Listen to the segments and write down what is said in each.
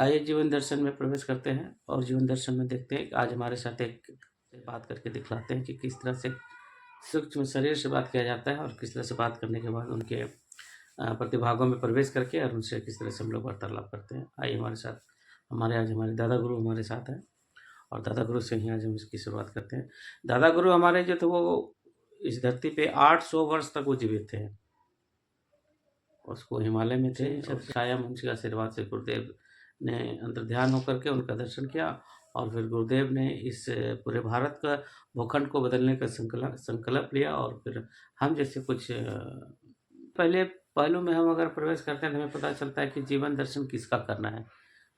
आइए जीवन दर्शन में प्रवेश करते हैं और जीवन दर्शन में देखते हैं कि आज हमारे साथ एक से बात करके दिखलाते हैं कि किस तरह से सूक्ष्म शरीर से बात किया जाता है और किस तरह से बात करने के बाद उनके प्रतिभागों में प्रवेश करके और उनसे किस तरह से हम लोग वार्तालाप करते हैं। आइए हमारे साथ आज हमारे दादा गुरु हमारे साथ हैं और दादा गुरु से ही आज हम इसकी शुरुआत करते हैं। दादा गुरु हमारे जो थे वो इस धरती पे 800 वर्ष तक वो जीवित थे। उसको हिमालय में थे और छाया मुंशी के आशीर्वाद से गुरुदेव ने अंतर्ध्यान होकर के उनका दर्शन किया और फिर गुरुदेव ने इस पूरे भारत का भूखंड को बदलने का संकल्प लिया और फिर हम जैसे कुछ पहले पहलू में हम अगर प्रवेश करते हैं तो हमें पता चलता है कि जीवन दर्शन किसका करना है,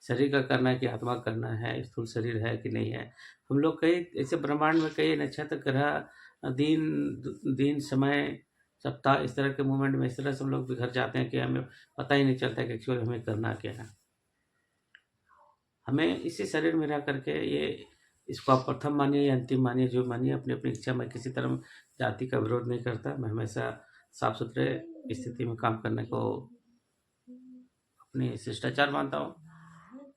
शरीर का करना है कि आत्मा का करना है, स्थूल शरीर है कि नहीं है। हम लोग कई ऐसे ब्रह्मांड में कई नक्षत्र ग्रह दिन समय सप्ताह इस तरह के मूवमेंट में इस तरह से हम लोग बिखर जाते हैं कि हमें पता ही नहीं चलता कि एक्चुअली हमें करना क्या है। हमें इसी शरीर में रह करके ये इसको आप प्रथम मानिए या अंतिम मानिए, जो मानिए अपनी अपनी इच्छा। मैं किसी तरह जाति का विरोध नहीं करता। मैं हमेशा साफ सुथरे स्थिति में काम करने को अपनी शिष्टाचार मानता हूँ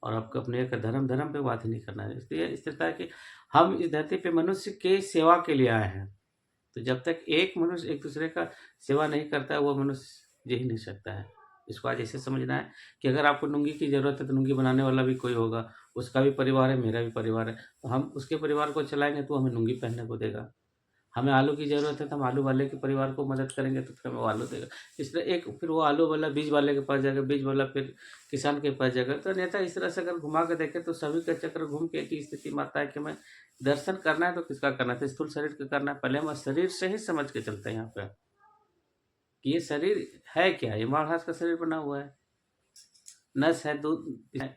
और आपको अपने एक धर्म पे बात ही नहीं करना है। इसलिए इस तरह कि हम इस धरती पे मनुष्य के सेवा के लिए आए हैं। तो जब तक एक मनुष्य एक दूसरे का सेवा नहीं करता है वो मनुष्य जी ही नहीं सकता है। इसको आज ऐसे समझना है कि अगर आपको लुंगी की ज़रूरत है तो लुंगी बनाने वाला भी कोई होगा, उसका भी परिवार है, मेरा भी परिवार है। तो हम उसके परिवार को चलाएँगे तो हमें लुंगी पहनने को देगा। हमें आलू की ज़रूरत है तो हम आलू वाले के परिवार को मदद करेंगे तो फिर हमें वो आलू देगा। इस तरह एक फिर वो आलू वाला बीज वाले के पास जाएगा, बीज वाला फिर किसान के पास जाएगा। तो अन्यथा इस तरह से अगर घुमा के देखें तो सभी का चक्र घूम के एक ही स्थिति में आता है कि हमें दर्शन करना है तो किसका करना है? तो स्थूल शरीर का करना है। पहले हम शरीर से ही समझ के चलते हैं यहाँ पे कि ये शरीर है क्या? ये मांस का शरीर बना हुआ है, नस है, दूध है,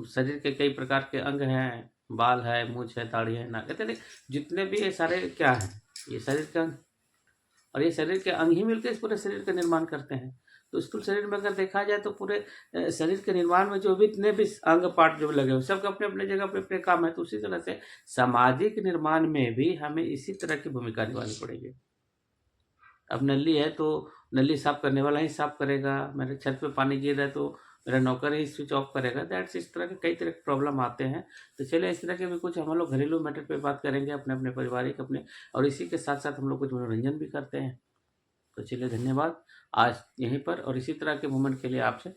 शरीर के कई प्रकार के अंग हैं, बाल है, मूंछ है, दाढ़ी है, नाक है, जितने भी ये सारे क्या हैं? ये शरीर के अंग और ये शरीर के अंग ही मिलकर इस पूरे शरीर का निर्माण करते हैं। तो स्थूल शरीर में अगर देखा जाए तो पूरे शरीर के निर्माण में जो भी इतने भी अंग पार्ट जो लगे हुए सबके अपने अपने जगह पे अपने काम है। तो उसी तरह से सामाजिक निर्माण में भी हमें इसी तरह की भूमिका निभानी पड़ेगी। अब नली है तो नली साफ करने वाला ही साफ करेगा, मेरे छत पे पानी गिर रहा है तो मेरा नौकर ही स्विच ऑफ करेगा। दैट्स इस तरह के कई तरह के प्रॉब्लम आते हैं। तो चलिए इस तरह के भी कुछ हम लोग घरेलू मैटर पे बात करेंगे अपने अपने पारिवारिक अपने, और इसी के साथ साथ हम लोग कुछ मनोरंजन भी करते हैं। तो चलिए धन्यवाद आज यहीं पर, और इसी तरह के मूवमेंट के लिए आपसे